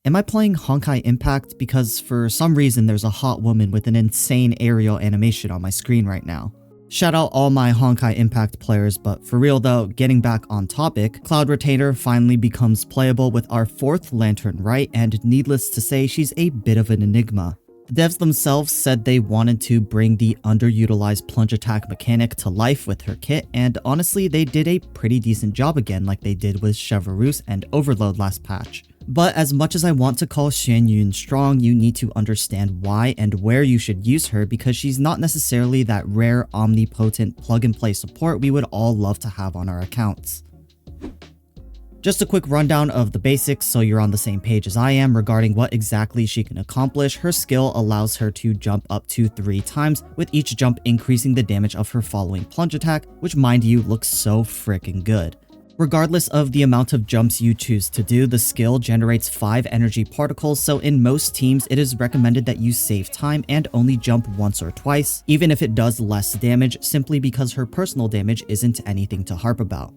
Am I playing Honkai Impact? Because for some reason there's a hot woman with an insane aerial animation on my screen right now. Shout out all my Honkai Impact players, but for real though, getting back on topic, Cloud Retainer finally becomes playable with our 4th Lantern Right, and needless to say, she's a bit of an enigma. The devs themselves said they wanted to bring the underutilized plunge attack mechanic to life with her kit, and honestly they did a pretty decent job again like they did with Chevreuse and Overload last patch. But as much as I want to call Xianyun strong, you need to understand why and where you should use her, because she's not necessarily that rare omnipotent plug-and-play support we would all love to have on our accounts. Just a quick rundown of the basics so you're on the same page as I am regarding what exactly she can accomplish. Her skill allows her to jump up to 3 times, with each jump increasing the damage of her following plunge attack, which mind you looks so freaking good. Regardless of the amount of jumps you choose to do, the skill generates 5 energy particles, so in most teams it is recommended that you save time and only jump once or twice, even if it does less damage, simply because her personal damage isn't anything to harp about.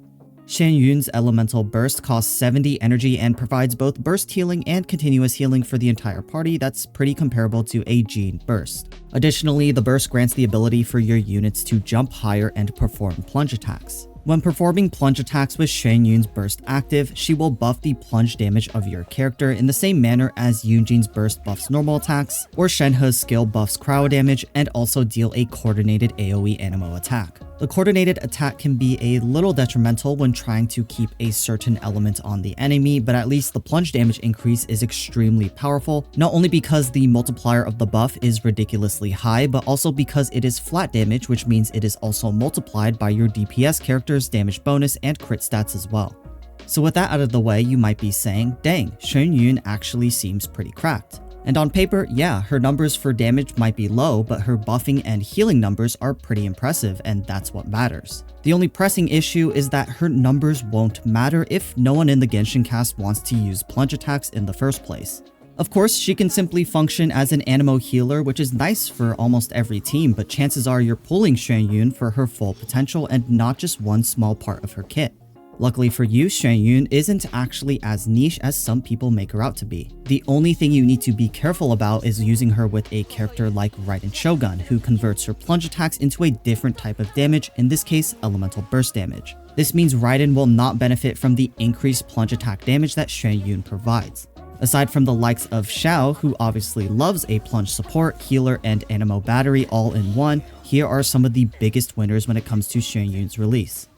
Xianyun's elemental burst costs 70 energy and provides both burst healing and continuous healing for the entire party. That's pretty comparable to a Jean burst. Additionally, the burst grants the ability for your units to jump higher and perform plunge attacks. When performing plunge attacks with Xianyun's burst active, she will buff the plunge damage of your character in the same manner as Yunjin's burst buffs normal attacks, or Shenhe's skill buffs cryo damage, and also deal a coordinated AoE animo attack. The coordinated attack can be a little detrimental when trying to keep a certain element on the enemy, but at least the plunge damage increase is extremely powerful, not only because the multiplier of the buff is ridiculously high, but also because it is flat damage, which means it is also multiplied by your DPS character's damage bonus and crit stats as well. So with that out of the way, you might be saying, dang, Xianyun actually seems pretty cracked. And on paper, yeah, her numbers for damage might be low, but her buffing and healing numbers are pretty impressive, and that's what matters. The only pressing issue is that her numbers won't matter if no one in the Genshin cast wants to use plunge attacks in the first place. Of course, she can simply function as an animo healer, which is nice for almost every team, but chances are you're pulling Xianyun for her full potential and not just one small part of her kit. Luckily for you, Xianyun isn't actually as niche as some people make her out to be. The only thing you need to be careful about is using her with a character like Raiden Shogun, who converts her plunge attacks into a different type of damage, in this case, elemental burst damage. This means Raiden will not benefit from the increased plunge attack damage that Xianyun provides. Aside from the likes of Xiao, who obviously loves a plunge support, healer, and animo battery all in one, here are some of the biggest winners when it comes to Xianyun's release.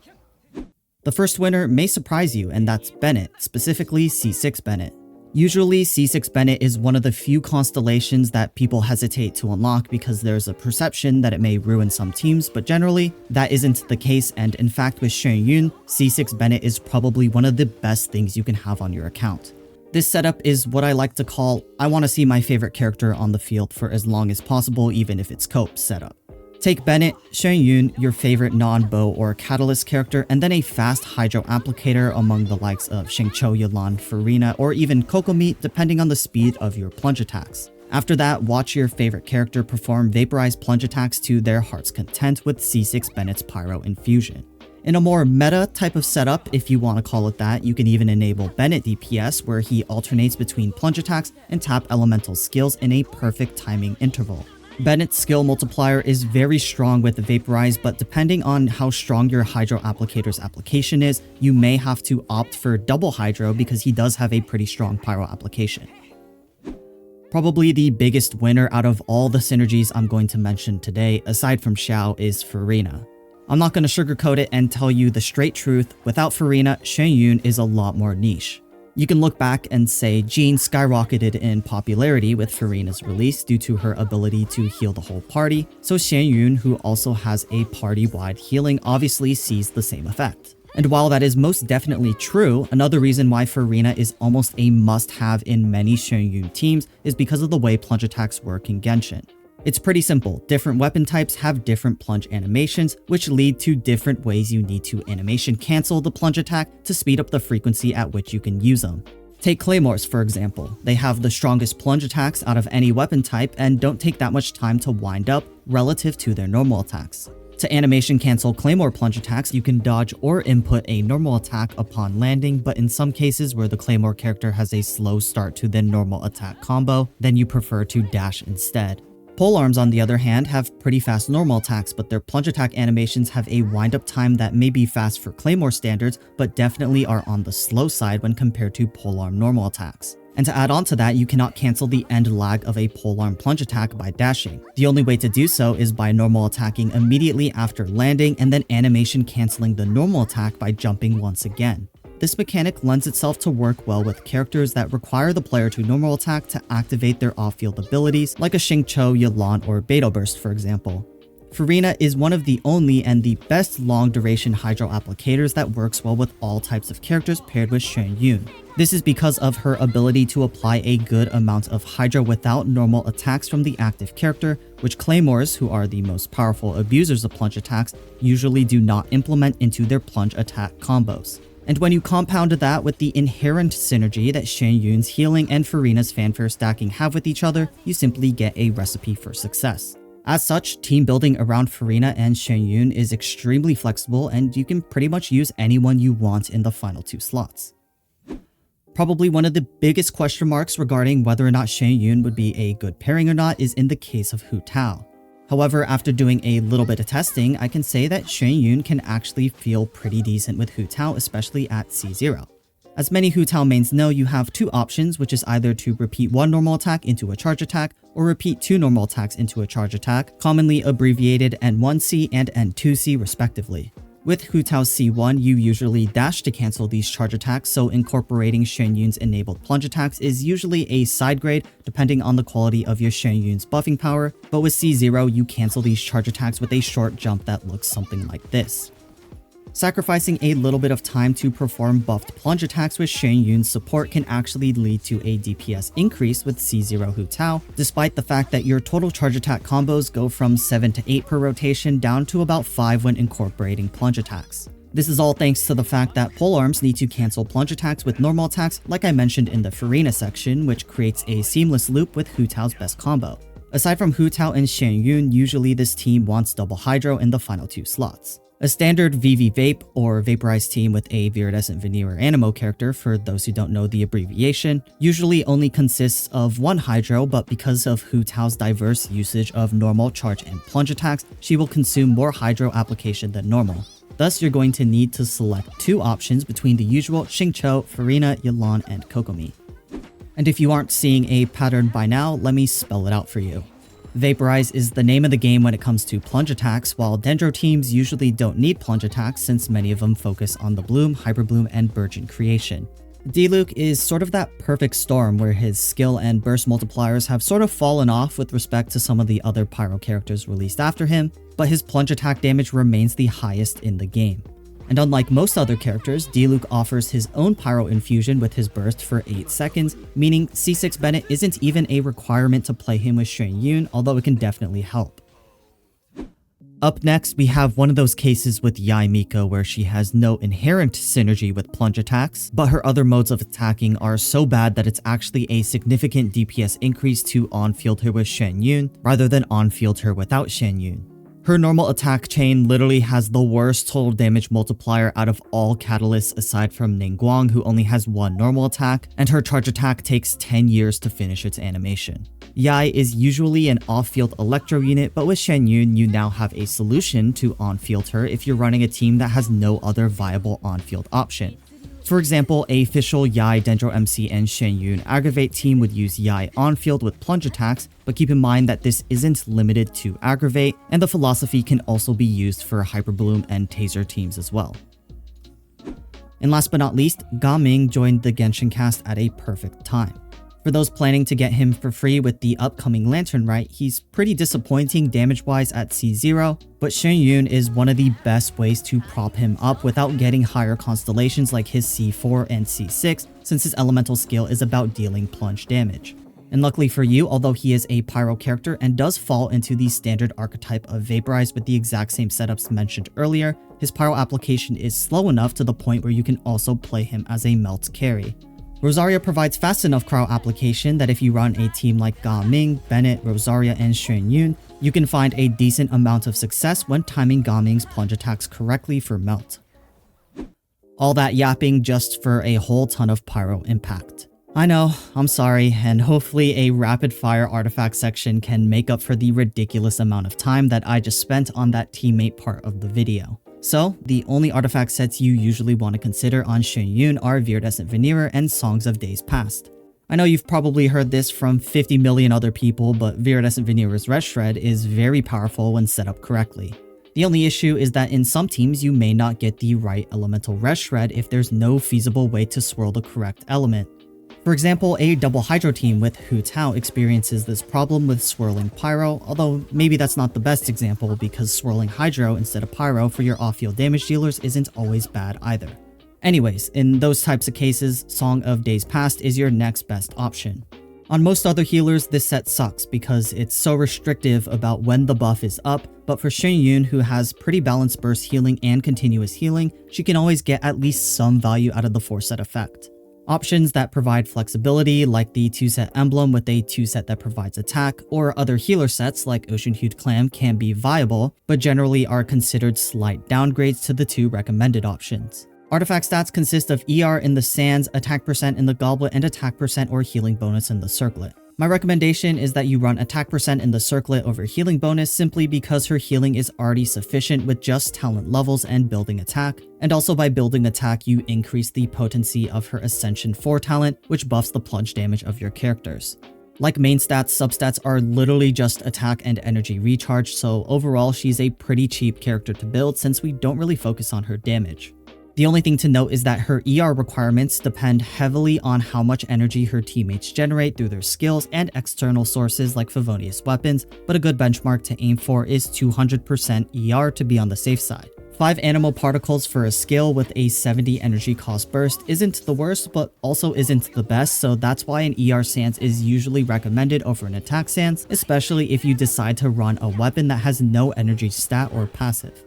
The first winner may surprise you, and that's Bennett, specifically C6 Bennett. Usually, C6 Bennett is one of the few constellations that people hesitate to unlock because there's a perception that it may ruin some teams, but generally, that isn't the case, and in fact with Xianyun, C6 Bennett is probably one of the best things you can have on your account. This setup is what I like to call, I want to see my favorite character on the field for as long as possible, even if it's cope setup. Take Bennett, Xianyun, your favorite non-bow or catalyst character, and then a fast hydro applicator among the likes of Xingqiu, Yulan, Furina, or even Kokomi, depending on the speed of your plunge attacks. After that, watch your favorite character perform vaporized plunge attacks to their heart's content with C6 Bennett's Pyro Infusion. In a more meta type of setup, if you want to call it that, you can even enable Bennett DPS, where he alternates between plunge attacks and tap elemental skills in a perfect timing interval. Bennett's skill multiplier is very strong with Vaporize, but depending on how strong your Hydro Applicator's application is, you may have to opt for double Hydro because he does have a pretty strong Pyro application. Probably the biggest winner out of all the synergies I'm going to mention today, aside from Xiao, is Furina. I'm not going to sugarcoat it and tell you the straight truth, without Furina, Xianyun is a lot more niche. You can look back and say Jean skyrocketed in popularity with Furina's release due to her ability to heal the whole party, so Xianyun, who also has a party-wide healing, obviously sees the same effect. And while that is most definitely true, another reason why Furina is almost a must-have in many Xianyun teams is because of the way plunge attacks work in Genshin. It's pretty simple. Different weapon types have different plunge animations, which lead to different ways you need to animation cancel the plunge attack to speed up the frequency at which you can use them. Take claymores for example. They have the strongest plunge attacks out of any weapon type and don't take that much time to wind up relative to their normal attacks. To animation cancel Claymore plunge attacks, you can dodge or input a normal attack upon landing, but in some cases where the Claymore character has a slow start to the normal attack combo, then you prefer to dash instead. Polearms, on the other hand, have pretty fast normal attacks, but their plunge attack animations have a wind-up time that may be fast for Claymore standards, but definitely are on the slow side when compared to polearm normal attacks. And to add on to that, you cannot cancel the end lag of a polearm plunge attack by dashing. The only way to do so is by normal attacking immediately after landing and then animation canceling the normal attack by jumping once again. This mechanic lends itself to work well with characters that require the player to normal attack to activate their off-field abilities, like a Xiao, Yelan, or Beidou Burst for example. Furina is one of the only and the best long-duration Hydro applicators that works well with all types of characters paired with Xianyun. This is because of her ability to apply a good amount of Hydro without normal attacks from the active character, which Claymores, who are the most powerful abusers of plunge attacks, usually do not implement into their plunge attack combos. And when you compound that with the inherent synergy that Xianyun's healing and Furina's fanfare stacking have with each other, you simply get a recipe for success. As such, team building around Furina and Xianyun is extremely flexible, and you can pretty much use anyone you want in the final 2 slots. Probably one of the biggest question marks regarding whether or not Xianyun would be a good pairing or not is in the case of Hu Tao. However, after doing a little bit of testing, I can say that Xianyun can actually feel pretty decent with Hu Tao, especially at C0. As many Hu Tao mains know, you have 2 options, which is either to repeat 1 normal attack into a charge attack, or repeat 2 normal attacks into a charge attack, commonly abbreviated N1C and N2C respectively. With Hu Tao's C1, you usually dash to cancel these charge attacks, so incorporating Xianyun's enabled plunge attacks is usually a side grade depending on the quality of your Xianyun's buffing power, but with C0, you cancel these charge attacks with a short jump that looks something like this. Sacrificing a little bit of time to perform buffed plunge attacks with Xianyun's support can actually lead to a DPS increase with C0 Hu Tao, despite the fact that your total charge attack combos go from 7 to 8 per rotation down to about 5 when incorporating plunge attacks. This is all thanks to the fact that polearms need to cancel plunge attacks with normal attacks, like I mentioned in the Furina section, which creates a seamless loop with Hu Tao's best combo. Aside from Hu Tao and Xianyun, usually this team wants double Hydro in the final 2 slots. A standard VV Vape or Vaporized team with a Viridescent Venerer Animo character, for those who don't know the abbreviation, usually only consists of 1 Hydro, but because of Hu Tao's diverse usage of normal, charge, and plunge attacks, she will consume more Hydro application than normal. Thus, you're going to need to select 2 options between the usual Xiao, Furina, Yelan, and Kokomi. And if you aren't seeing a pattern by now, let me spell it out for you. Vaporize is the name of the game when it comes to plunge attacks, while Dendro teams usually don't need plunge attacks since many of them focus on the Bloom, Hyper Bloom, and Burgeon creation. Diluc is sort of that perfect storm where his skill and burst multipliers have sort of fallen off with respect to some of the other Pyro characters released after him, but his plunge attack damage remains the highest in the game. And unlike most other characters, Diluc offers his own Pyro infusion with his burst for 8 seconds, meaning C6 Bennett isn't even a requirement to play him with Xianyun, although it can definitely help. Up next, we have one of those cases with Yae Miko where she has no inherent synergy with plunge attacks, but her other modes of attacking are so bad that it's actually a significant DPS increase to on-field her with Xianyun, rather than on-field her without Xianyun. Her normal attack chain literally has the worst total damage multiplier out of all catalysts aside from Ningguang, who only has 1 normal attack, and her charge attack takes 10 years to finish its animation. Yae is usually an off-field Electro unit, but with Xianyun, you now have a solution to on-field her if you're running a team that has no other viable on-field option. For example, a official Yae, Dendro MC, and Xianyun Aggravate team would use Yae on-field with plunge attacks, but keep in mind that this isn't limited to Aggravate, and the philosophy can also be used for Hyper Bloom and Taser teams as well. And last but not least, Gaming joined the Genshin cast at a perfect time. For those planning to get him for free with the upcoming Lantern Rite, he's pretty disappointing damage-wise at C0, but Xianyun is one of the best ways to prop him up without getting higher constellations like his C4 and C6, since his elemental skill is about dealing plunge damage. And luckily for you, although he is a Pyro character and does fall into the standard archetype of Vaporize with the exact same setups mentioned earlier, his Pyro application is slow enough to the point where you can also play him as a melt carry. Rosaria provides fast enough cryo application that if you run a team like Gaming, Bennett, Rosaria, and Xianyun, You can find a decent amount of success when timing Gaming's plunge attacks correctly for melt. All that yapping just for a whole ton of pyro impact. I know, I'm sorry, and hopefully a rapid fire artifact section can make up for the ridiculous amount of time that I just spent on that teammate part of the video. So, the only artifact sets you usually want to consider on Xianyun are Viridescent Venerer and Songs of Days Past. I know you've probably heard this from 50 million other people, but Viridescent Venerer's Red Shred is very powerful when set up correctly. The only issue is that in some teams you may not get the right elemental Red Shred if there's no feasible way to swirl the correct element. For example, a double Hydro team with Hu Tao experiences this problem with swirling Pyro, although maybe that's not the best example because swirling Hydro instead of Pyro for your off-field damage dealers isn't always bad either. Anyways, in those types of cases, Song of Days Past is your next best option. On most other healers, this set sucks because it's so restrictive about when the buff is up, but for Xianyun, who has pretty balanced burst healing and continuous healing, she can always get at least some value out of the 4-set effect. Options that provide flexibility, like the 2-set emblem with a 2-set that provides attack, or other healer sets like Ocean Hued Clam can be viable, but generally are considered slight downgrades to the 2 recommended options. Artifact stats consist of ER in the Sands, attack percent in the Goblet, and attack percent or healing bonus in the Circlet. My recommendation is that you run attack percent in the Circlet over healing bonus simply because her healing is already sufficient with just talent levels and building attack, and also by building attack you increase the potency of her Ascension 4 talent, which buffs the plunge damage of your characters. Like main stats, substats are literally just attack and energy recharge, so overall she's a pretty cheap character to build since we don't really focus on her damage. The only thing to note is that her ER requirements depend heavily on how much energy her teammates generate through their skills and external sources like Favonius weapons, but a good benchmark to aim for is 200% ER to be on the safe side. 5 animal particles for a skill with a 70 energy cost burst isn't the worst, but also isn't the best, so that's why an ER stance is usually recommended over an attack stance, especially if you decide to run a weapon that has no energy stat or passive.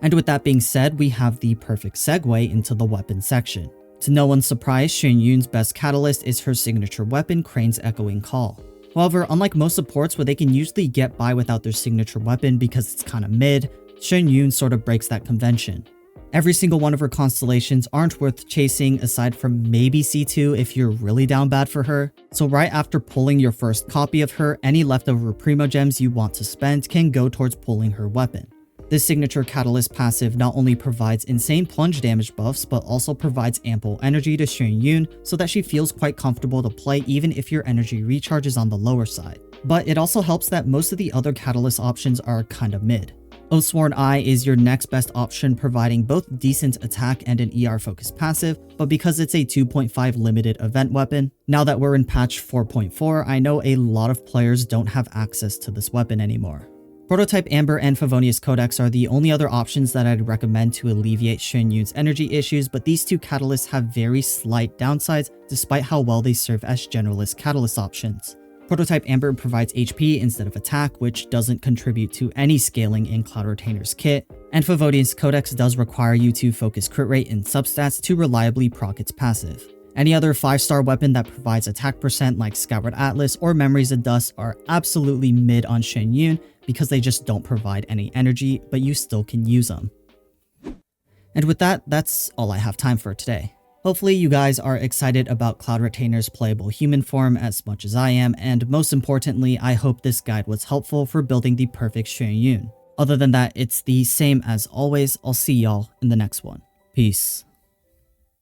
And with that being said, we have the perfect segue into the weapon section. To no one's surprise, Xianyun's best catalyst is her signature weapon, Crane's Echoing Call. However, unlike most supports where they can usually get by without their signature weapon because it's kinda mid, Xianyun sort of breaks that convention. Every single one of her constellations aren't worth chasing aside from maybe C2 if you're really down bad for her. So right after pulling your first copy of her, any leftover Primo Gems you want to spend can go towards pulling her weapon. This signature catalyst passive not only provides insane plunge damage buffs, but also provides ample energy to Xianyun so that she feels quite comfortable to play even if your energy recharge is on the lower side. But it also helps that most of the other catalyst options are kinda mid. Oathsworn Eye is your next best option, providing both decent attack and an ER focused passive, but because it's a 2.5 limited event weapon, now that we're in patch 4.4, I know a lot of players don't have access to this weapon anymore. Prototype Amber and Favonius Codex are the only other options that I'd recommend to alleviate Xianyun's energy issues, but these 2 catalysts have very slight downsides despite how well they serve as generalist catalyst options. Prototype Amber provides HP instead of attack, which doesn't contribute to any scaling in Cloud Retainer's kit, and Favonius Codex does require you to focus crit rate and substats to reliably proc its passive. Any other 5-star weapon that provides attack percent like Scoured Atlas or Memories of Dust are absolutely mid on Xianyun because they just don't provide any energy, but you still can use them. And with that, that's all I have time for today. Hopefully you guys are excited about Cloud Retainer's playable human form as much as I am, and most importantly, I hope this guide was helpful for building the perfect Xianyun. Other than that, it's the same as always. I'll see y'all in the next one. Peace.